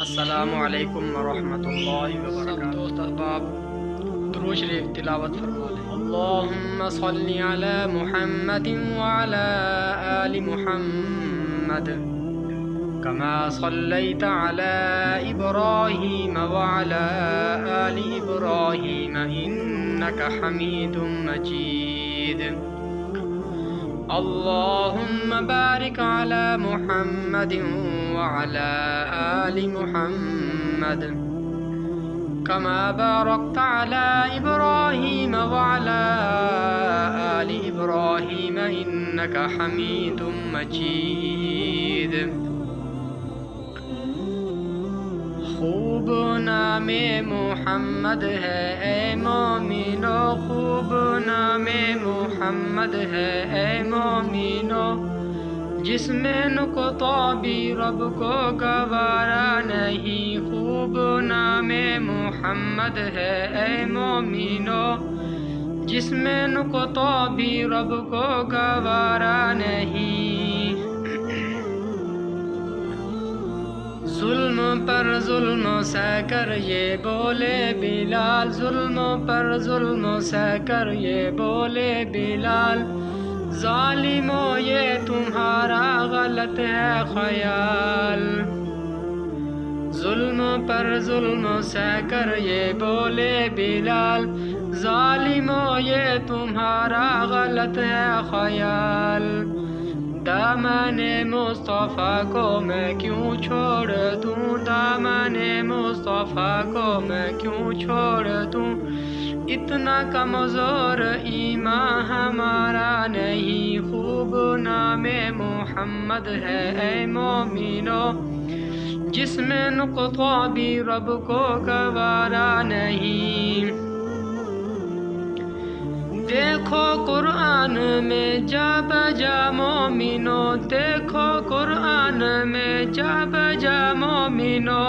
السلام علیکم ورحمۃ اللہ وبرکاتہ۔ دوست احباب درود شریف تلاوت فرما لیں۔ اللہم صلی علی محمد وعلی آل محمد کما صلیت علی ابراہیم وعلی آل ابراہیم انک حمید مجید۔ اللہم بارک علی محمد وعلی آل محمد کما بارکت علی ابراہیم وعلی آل ابراہیم انک حمید مجید۔ خوب نام محمد ہے اے مومنو، خوب نام محمد ہے اے مومنو، جس میں نقطہ بھی رب کو گوارا نہیں۔ خوب نام محمد ہے اے مومنو، جس میں نقطہ بھی رب کو گوارا نہیں۔ ظلم پر ظلم سہ کر یہ بولے بلال، ظلم پر ظلم سہ کر یہ بولے بلال، ظالمو یہ تمہارا غلط ہے خیال۔ ظلم پر ظلم سہ کر یہ بولے بلال، ظالمو یہ تمہارا غلط ہے خیال۔ دامن مصطفیٰ کو میں کیوں چھوڑ دوں، دامن مصطفیٰ کو میں کیوں چھوڑ دوں، اتنا کمزور ایمان ہمارا نہیں۔ خوب نام محمد ہے اے مومنو، جس میں نقطہ بھی رب کو گوارا نہیں۔ دیکھو قرآن میں جا بجا مومنو، دیکھو قرآن میں جا بجا مومنو،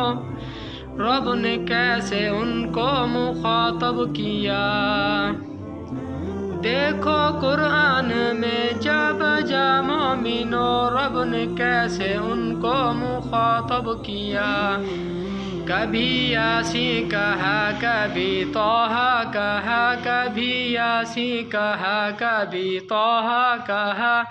رب نے کیسے ان کو مخاطب کیا۔ دیکھو قرآن میں جا بجا مومنو، رب نے کیسے ان کو مخاطب کیا۔ کبھی یاسین کہا کبھی طٰہٰ کہا، کبھی یاسین کہا کبھی طٰہٰ کہا،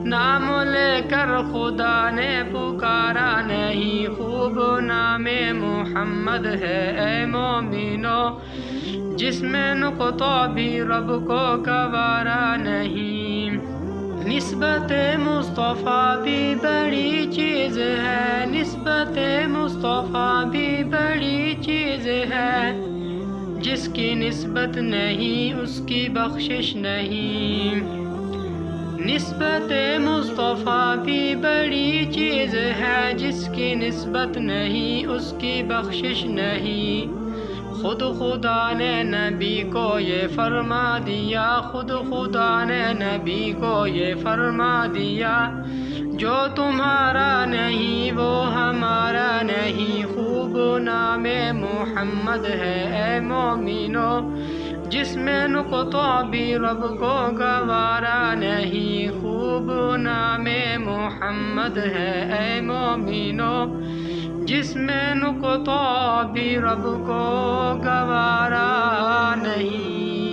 نام لے کر خدا نے پکارا نہیں۔ خوب نام محمد ہے اے مومنو، جس میں نقطہ بھی رب کو گوارا نہیں۔ نسبت مصطفیٰ بھی بڑی چیز ہے، نسبت مصطفیٰ بھی بڑی چیز ہے، جس کی نسبت نہیں اس کی بخشش نہیں۔ نسبت مصطفیٰ بھی بڑی چیز ہے، جس کی نسبت نہیں اس کی بخشش نہیں۔ خود خدا نے نبی کو یہ فرما دیا، خود خدا نے نبی کو یہ فرما دیا، جو تمہارا نہیں وہ ہمارا نہیں۔ خوب نام محمد ہے اے مومنو، جس میں نقطہ بھی رب کو گوارا نہیں۔ خوب نام محمد ہے اے مومنو، جس میں نقطہ بھی رب کو گوارا نہیں۔